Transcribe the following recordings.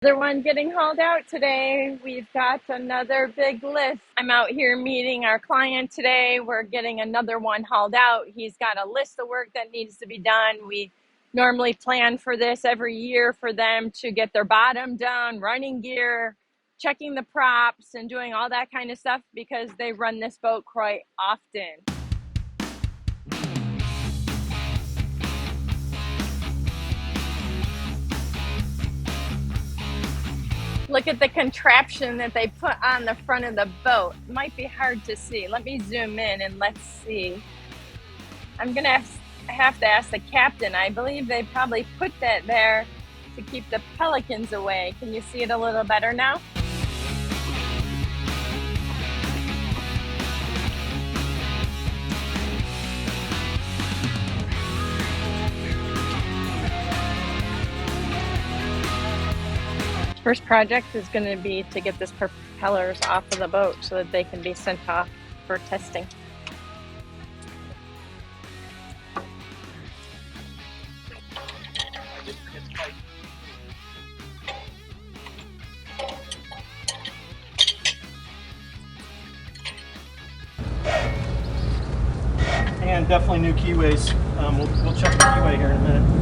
Another one getting hauled out today. We've got another big list. I'm out here meeting our client today. We're getting another one hauled out. He's got a list of work that needs to be done. We normally plan for this every year for them to get their bottom done, running gear, checking the props, and doing all that kind of stuff because they run this boat quite often. Look at the contraption that they put on the front of the boat. It might be hard to see. Let me zoom in and let's see. I'm gonna have to ask the captain. I believe they probably put that there to keep the pelicans away. Can you see it a little better now? First project is going to be to get this propellers off of the boat so that they can be sent off for testing. And definitely new keyways. We'll check the keyway here in a minute.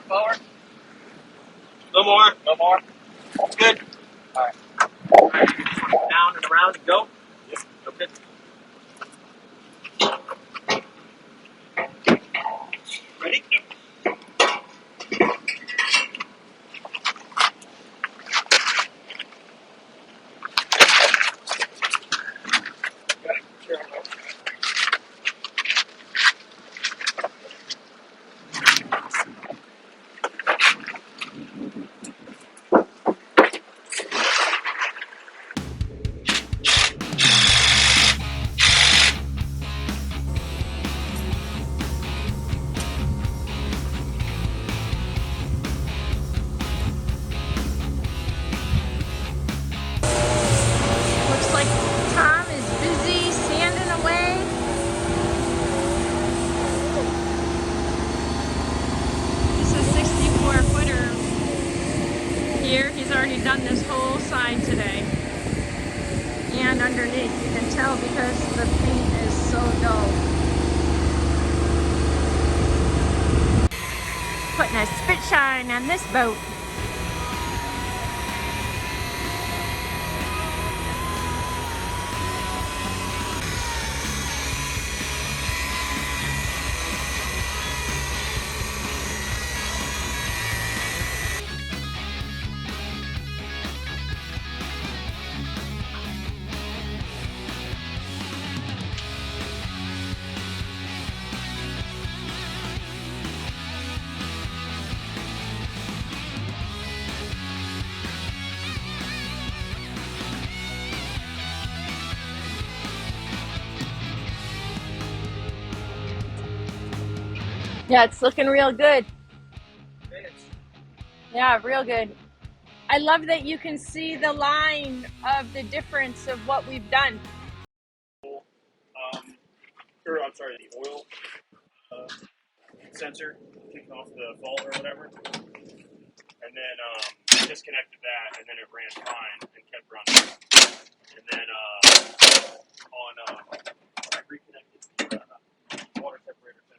Forward. No more. No more. That's good. All right. All right. Down and around and go. Yep. Okay. Ready? Yep. Looks like Tom is busy sanding away. This is 64-footer here. He's already done this whole side today. And underneath, you can tell because the paint is so dull. Putting a spit shine on this boat. Yeah, it's looking real good. Yeah, real good. I love that you can see the line of the difference of what we've done. I'm sorry, the oil sensor kicking off the fault or whatever. And then I disconnected that, and then it ran fine and kept running. And then I reconnected the water separator sensor.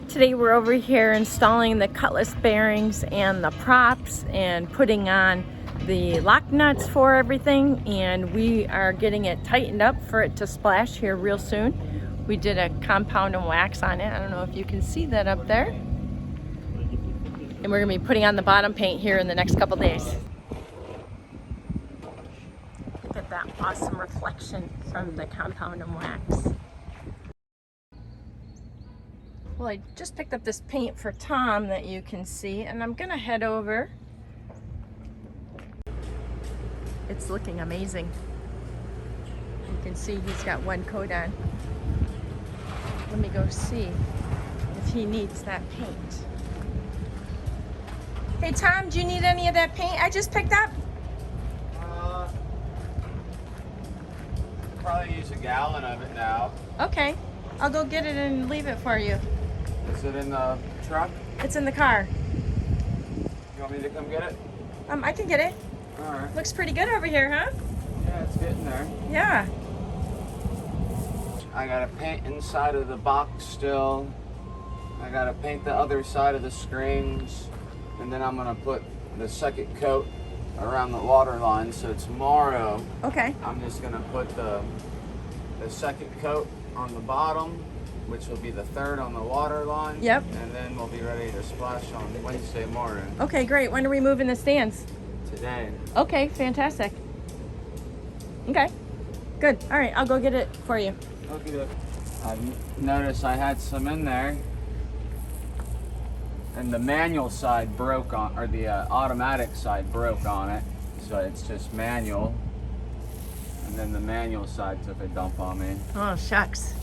Today we're over here installing the cutlass bearings and the props and putting on the lock nuts for everything, and we are getting it tightened up for it to splash here real soon. We did a compound and wax on it. I don't know if you can see that up there. And we're gonna be putting on the bottom paint here in the next couple days. Look at that awesome reflection from the compound and wax. Well, I just picked up this paint for Tom that you can see, and I'm gonna head over. It's looking amazing. You can see he's got one coat on. Let me go see if he needs that paint. Hey Tom, do you need any of that paint I just picked up? Probably use a gallon of it now. Okay, I'll go get it and leave it for you. Is it in the truck? It's in the car. You want me to come get it? I can get it. All right. Looks pretty good over here, huh? Yeah, it's getting there. Yeah. I gotta paint inside of the box still. I gotta paint the other side of the screens. And then I'm gonna put the second coat around the water line. So tomorrow, Okay. I'm just gonna put the second coat on the bottom, which will be the third on the water line. Yep. And then we'll be ready to splash on Wednesday morning. Okay, great. When are we moving the stands? Today. Okay, fantastic. Okay, good. All right, I'll go get it for you. Okay. I've noticed I had some in there, and the manual side broke on, or the automatic side broke on it. So it's just manual, and then the manual side took a dump on me. Oh, shucks.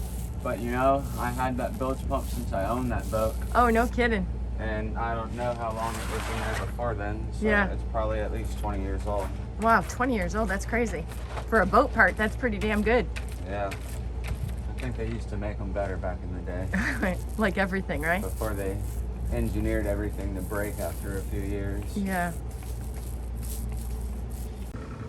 But you know, I had that bilge pump since I owned that boat, Oh, no kidding. and I don't know how long it was in there before then. So Yeah. it's probably at least 20 years old. Wow, 20 years old. That's crazy. For a boat part, that's pretty damn good. Yeah. I think they used to make them better back in the day, Like everything, right? before they engineered everything to break after a few years. Yeah.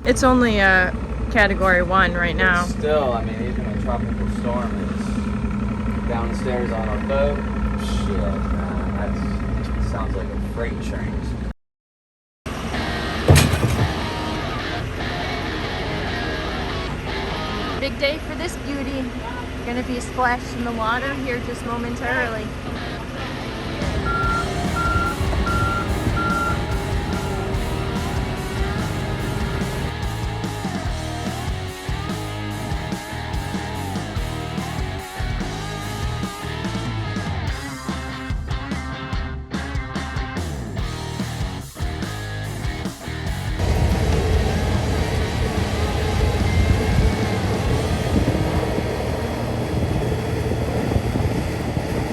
It's only a category 1 right now. But still, I mean, even a tropical storm is downstairs on a boat. Shit, man, that sounds like a freight train. Big day for this beauty. Gonna be splashed in the water here just momentarily.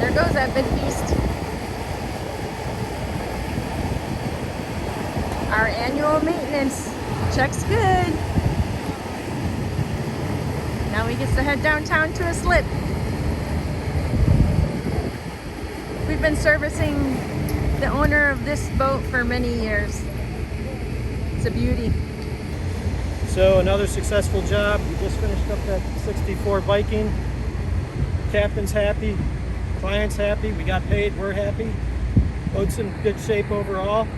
There goes that big beast. Our annual maintenance checks good. Now he gets to head downtown to a slip. We've been servicing the owner of this boat for many years. It's a beauty. So another successful job. We just finished up that 64 Viking. Captain's happy, client's happy, we got paid, we're happy. Boat's in good shape overall.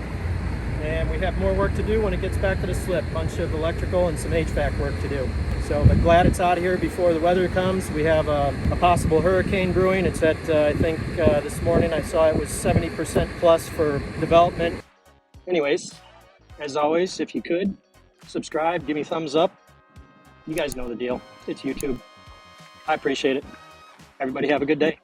And we have more work to do when it gets back to the slip. Bunch of electrical and some HVAC work to do. So I'm glad it's out of here before the weather comes. We have a possible hurricane brewing. It's at, I think this morning I saw it was 70% plus for development. Anyways, as always, if you could, subscribe, give me a thumbs up. You guys know the deal. It's YouTube. I appreciate it. Everybody have a good day.